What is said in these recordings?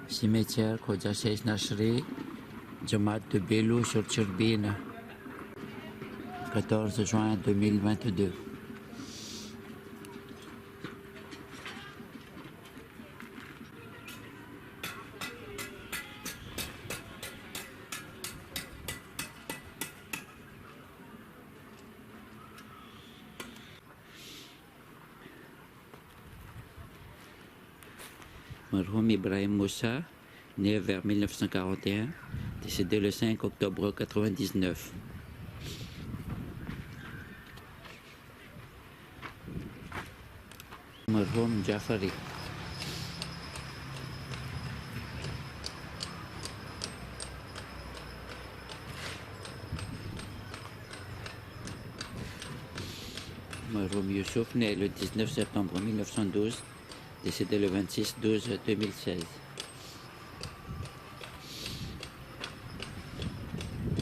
Cimetière Khoja Sheikh Nashri, Jamaat de Belou sur Turbine, 14 juin 2022. Marhoum Ibrahim Moussa, né vers 1941, décédé le 5 octobre 1999. Marhoum Jafari. Marhoum Youssouf, né le 19 septembre 1912, décédé le 26-12-2016.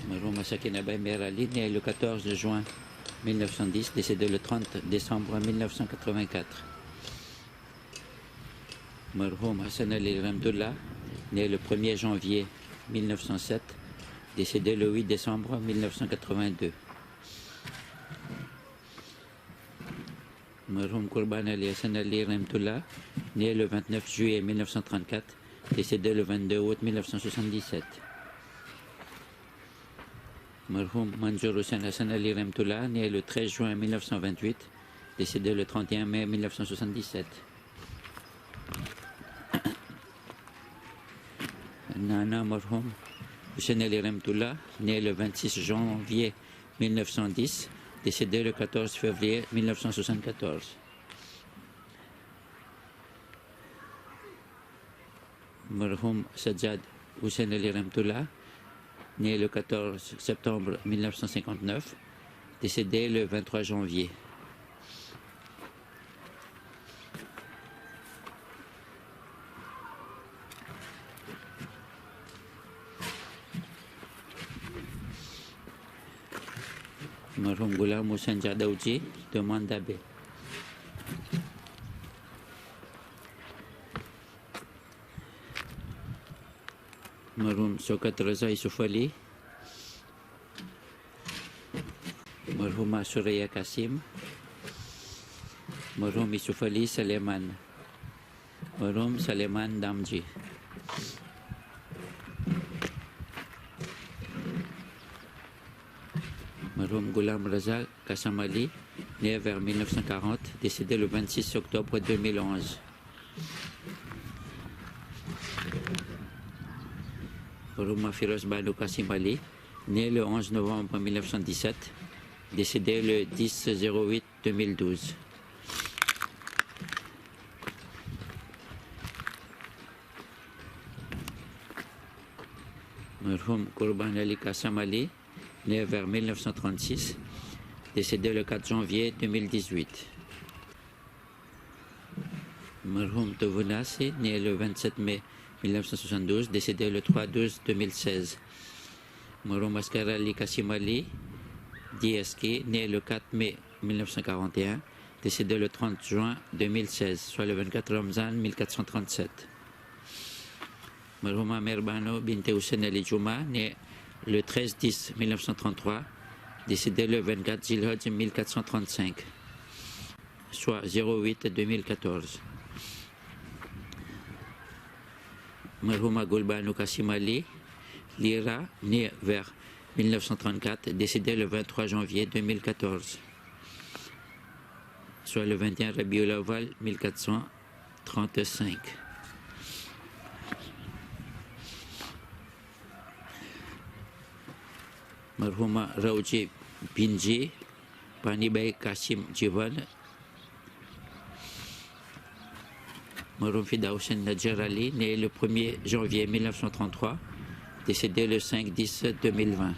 Marhoum Sakina Merali, né le 14 juin 1910, décédé le 30 décembre 1984. Marhoum Hassan Ali Ramdullah, né le 1er janvier 1907, décédé le 8 décembre 1982. Marhoum Kurban Ali Hassan Ali Ramdullah, né le 29 juillet 1934, décédé le 22 août 1977. Marhoum Manjour Hussein Hassan Ali Ramdullah, né le 13 juin 1928, décédé le 31 mai 1977. Nana Marhoum Hussein Ali Ramdullah, né le 26 janvier 1910, décédé le 14 février 1974. Marhoum Sajjad Hussein Ali Ramdullah, né le 14 septembre 1959, décédé le 23 janvier. Marhoum Ghulam Hussain Jadawji, de Mandabé. Marhoum Sokat Raza Youssouf Ali, Marhouma Suraya Kassim, Marhoum Youssouf Ali Saleman, Marhoum Saleman Damji. Marhoum Ghulam Raza Kassam Ali, né vers 1940, décédé le 26 octobre 2011. Marhoum Firoz Banu Kassim Ali, né le 11 novembre 1917, décédé le 10-08-2012. Marhoum Kurban Ali Kassam Ali, né vers 1936, décédé le 4 janvier 2018. Marhoum Tovunasi, né le 27 mai 1972, décédé le 3-12-2016. Marhoum Askar Ali Kassim Ali, DSK, né le 4 mai 1941, décédé le 30 juin 2016, soit le 24 Ramzan 1437. Marhouma Merbano Binte Hussein Ali Juma, né le 13-10-1933, décédé le 24 Zilhadj 1435, soit 08-2014. Marhouma Gulbanu Kassim Ali, Lira, né vers 1934, décédé le 23 janvier 2014, soit le 21 Rabiul Awwal 1435. Marhouma Raouji Binji, Panibay Kassim Jivan, Marhoum Fida Hussein Nadjer Ali, né le 1er janvier 1933, décédé le 5-10-2020.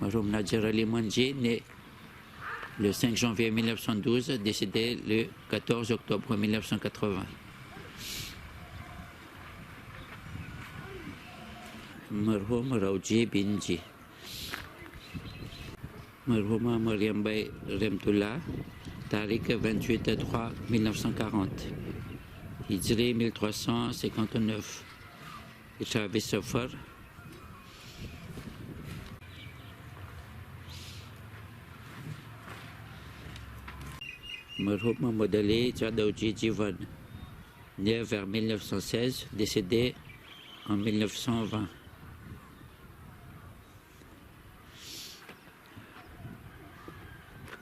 Marhoum Nadjer Ali Manji, né le 5 janvier 1912, décédé le 14 octobre 1980. Marhoum Raouji Binji. Marhouma Mariam Bay Remtullah, Tariq 28-3-1940. Hijri 1359. Chavis Safar. Marhum Mahmoud Ali Jadawji Jivan, né vers 1916, décédé en 1920.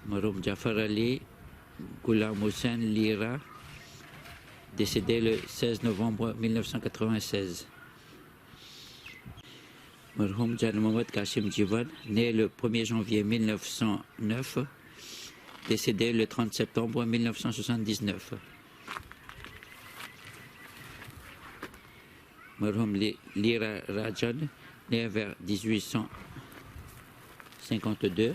Marhum Jafar Ali Ghulam Hussain Lira, décédé le 16 novembre 1996. Marhum Jan Mohamed Kashim Jivan, né le 1er janvier 1909, décédé le 30 septembre 1979. Marhum Lira Rajan, né vers 1852,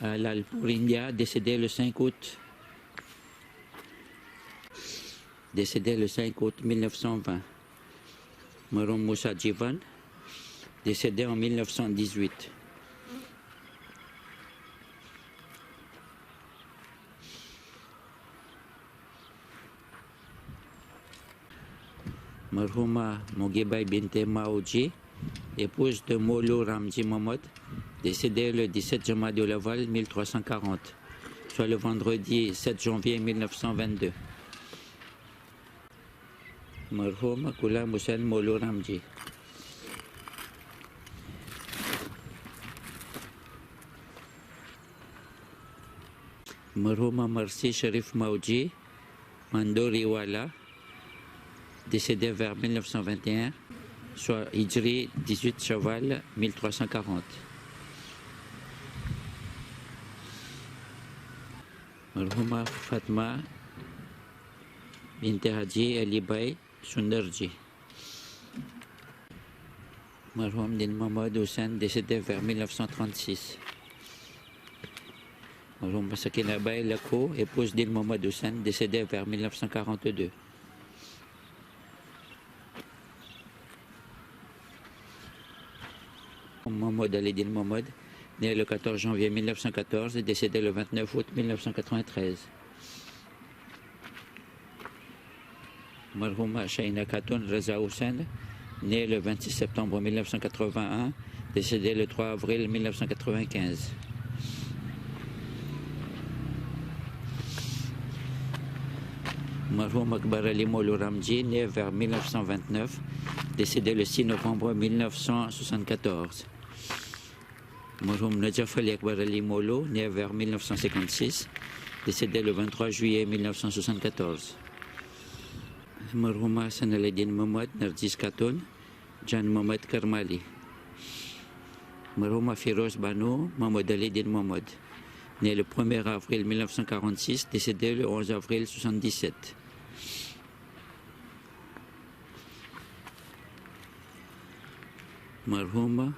à l'Alpur India, décédé le 5 août. Décédé le 5 août 1920. Marhum Moussa Jivan, décédé en 1918. Marhouma Moghibay Binte Maoji, épouse de Molo Ramji Mohamed, décédée le 17 Jamadul Awal 1340, soit le vendredi 7 janvier 1922. Marhoum Ghulam Hussain Molo Ramji. Marhouma Marsi Sharif Maoji, Mandoriwala, décédé vers 1921, soit Hijri 18 Shawwal 1340. Marhouma Fatma Binte Haji Ali Bay Sundarji. Marhoum Din Mohamed Hussain, décédé vers 1936. Marhoum Sakina Bay Lako, épouse d'Il Mohamed Hussain, décédé vers 1942. Mohamed Ali Din Mohamed, né le 14 janvier 1914 et décédé le 29 août 1993. Marhouma Shaina Khatoun Reza Hussain, né le 26 septembre 1981, décédé le 3 avril 1995. Marhoum Akbar Ali Molo Ramji, né vers 1929, décédé le 6 novembre 1974. Marhoum Najaf Ali Akbar Ali Molo, né vers 1956, décédé le 23 juillet 1974. Marhouma Hassan Aladdin Mohamed Narjis Khatoun, Jan Mohamed Karmali. Marhouma Firoz Banu Mohamed Ali Din Mohamed, né le 1er avril 1946, décédé le 11 avril 1977. Marhouma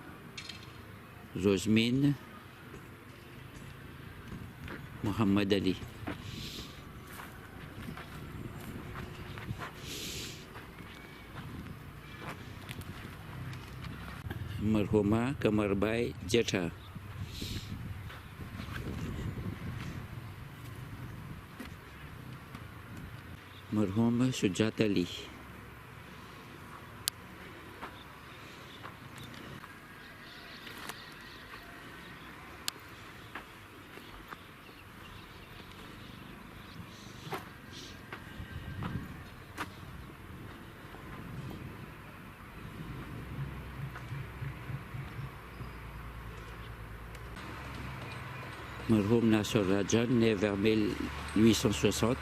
Rosmine Muhammad Ali. Marhouma Kamarbai Jetha. Marhoum Shujat Ali. Marhoum Nasser Rajan, né vers 1860,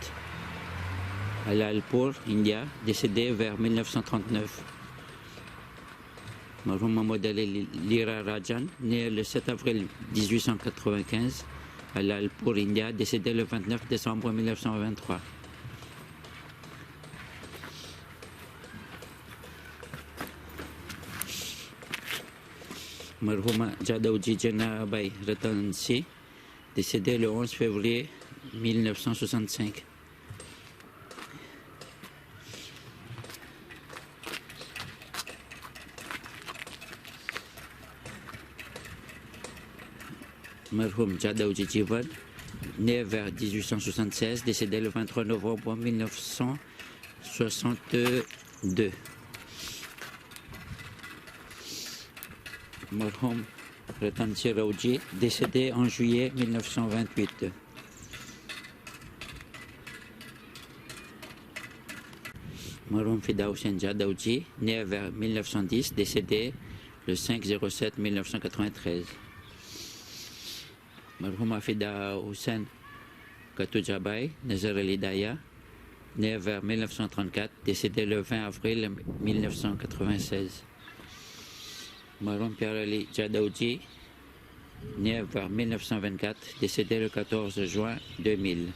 à l'Alpur, India, décédé vers 1939. Marhoum Mahmoud Ali Lira Rajan, né le 7 avril 1895, à l'Alpur, India, décédé le 29 décembre 1923. Marhouma Jadawji Jana Bay Ratansi, décédé le 11 février 1965. Marhoum Jadawji Jivan, né vers 1876, décédé le 23 novembre 1962. Marhum Ratan Siraoji, décédé en juillet 1928. Marhum Fida Hussein Jadawji, né vers 1910, décédé le 5/07/1993. Marhum Fida Hussein Katoujabai Nazar al-Hidayah, né vers 1934, décédé le 20 avril 1996. Marhum Pierre Ali Jadawji, né vers 1924, décédé le 14 juin 2000.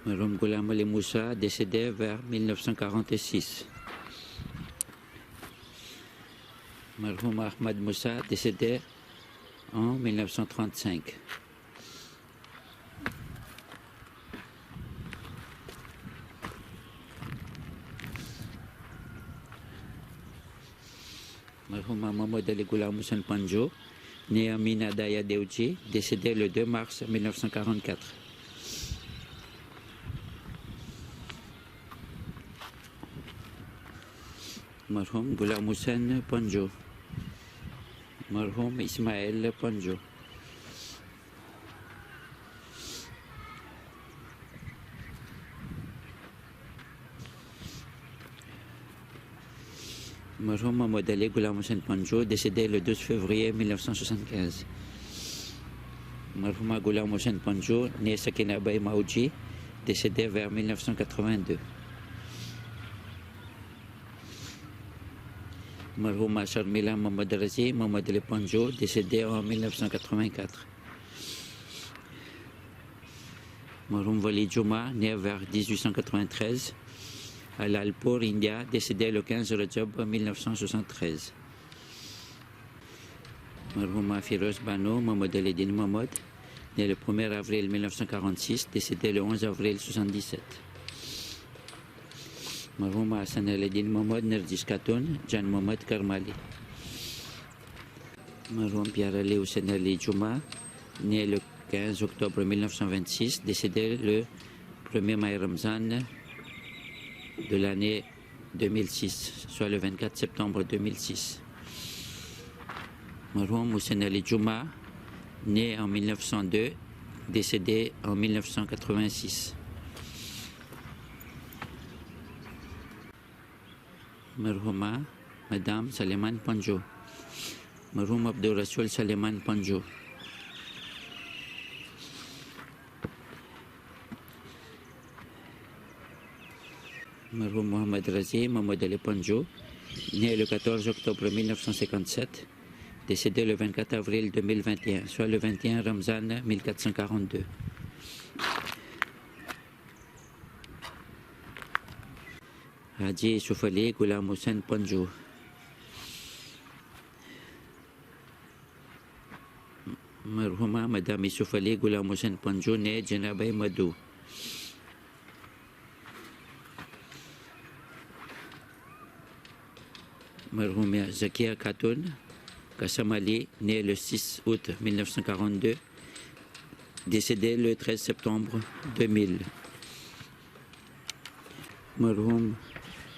Marhum Ghulam Ali Moussa, décédé vers 1946. Marhum Ahmad Moussa, décédé en 1935. Marhum Mahmoud Ali Ghulam Hussain Panjo, né Amina Daya Dewji, décédé le 2 mars 1944. Marhum Ghulam Hussain Panjo. Marhum Ismaël Panjo. Marhum Mahmoud Ali Ghulam Hussain Panjo, décédé le 12 février 1975. Marhum Ghulam Hussain Panjo, né Sakina Bay Maouji, décédé vers 1982. Marhum Sharmila Mohamed Razi Mohamed Ali Panjo, décédé en 1984. Marhum Wali Juma, né vers 1893, à Lalpur, India, décédé le 15 Rajab 1973. Marhum Firoz Bano Mohamed Ali Din Mohamed, né le 1er avril 1946, décédé le 11 avril 1977. Marhum Hassan al-Din Mohamed Nerjis Khatoun, Jan Mohamed Karmali. Marhum Pierre Ali Hussein Ali Juma, né le 15 octobre 1926, décédé le 1er mai Ramzan de l'année 2006, soit le 24 septembre 2006. Marhum Hussein Ali Juma, né en 1902, décédé en 1986. Marhuma Madame Saleman Panjo. Marhum Abdul Rasoul Saleman Panjo. Marhum Mohamed Razi Mohamed Ali Panjo, né le 14 octobre 1957, décédé le 24 avril 2021, soit le 21 Ramzan 1442. Haji Soufali Ghulam Hussain Panjo. Marhuma Madame Soufali Ghulam Hussain Panjo, né Janabay Madou. Marhum Zakia Khatoun Kassamali, né le 6 août 1942, décédé le 13 septembre 2000. Marhum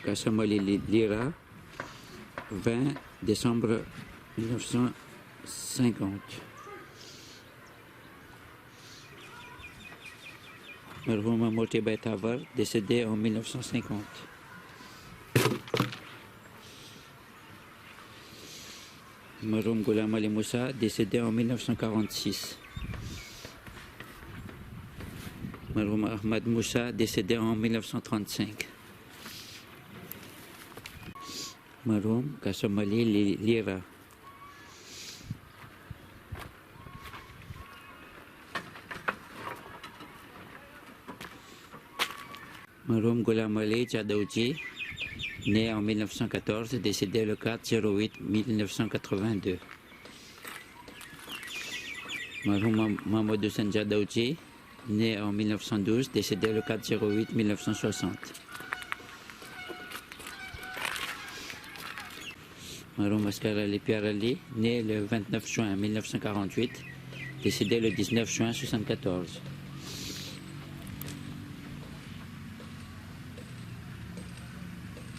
Kassamali Lira, 20 décembre 1950. Marhum Mortebet Tavar, décédé en 1950. Marhum Ghulam Ali Moussa, décédé en 1946. Marhum Ahmad Moussa, décédé en 1935. Marhum Kassamali Lira. Marhum Ghulam Ali Jadawji, né en 1914, décédé le 4/08/1982. Marhum Mahmoud Hussain Jadawji, né en 1912, décédé le 4/08/1960. Maroum Askar Ali Pierre Ali, né le 29 juin 1948, décédé le 19 juin 1974.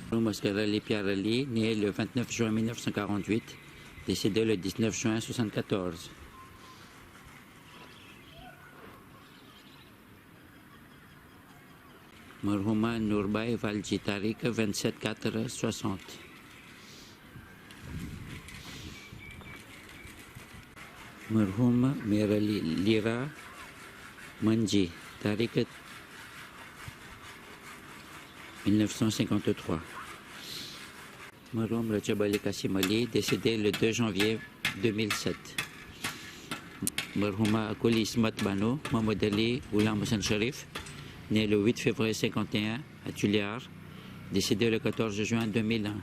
Maroum Askar Ali Pierre Ali, né le 29 juin 1948, décédé le 19 juin 1974. Marhouma Nourbay Valji, Tariq 27/4/60. Marhouma Mirali Lira Manji, Tariq 1953. Marhoum Rajab Ali Kassim Ali, décédé le 2 janvier 2007. Marhouma Akoli Ismat Bano, Mahmoud Ali Oulam Hassan Sharif, né le 8 février 1951 à Tuliar, décédé le 14 juin 2001.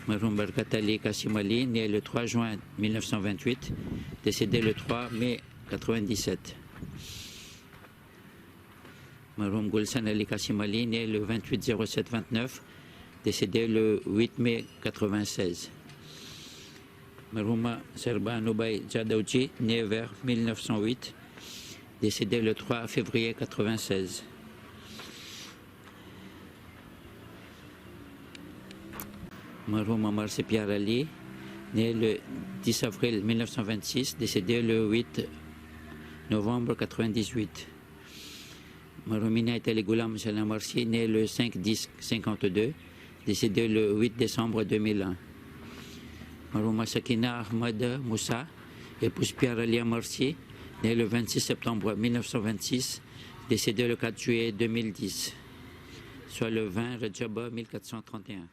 Marhoum Barkat Ali Kassim Ali, né le 3 juin 1928, décédé le 3 mai 1997. Marhoum Gulsan Ali Kassim Ali, né le 28/07/29, décédé le 8 mai 1996. Marhouma Serba Noubaï Jadauji, né vers 1908, décédé le 3 février 1996. Marhoum Amar Sepiar Ali, né le 10 avril 1926, décédé le 8 novembre 1998. Marhoum Inayat Ali Goulam Salam Marsi, né le 5/10/52, décédé le 8 décembre 2001. Marhouma Sakina Ahmad Moussa, épouse Pierre Ali Marsi, né le 26 septembre 1926, décédé le 4 juillet 2010, soit le 20 Rajab 1431.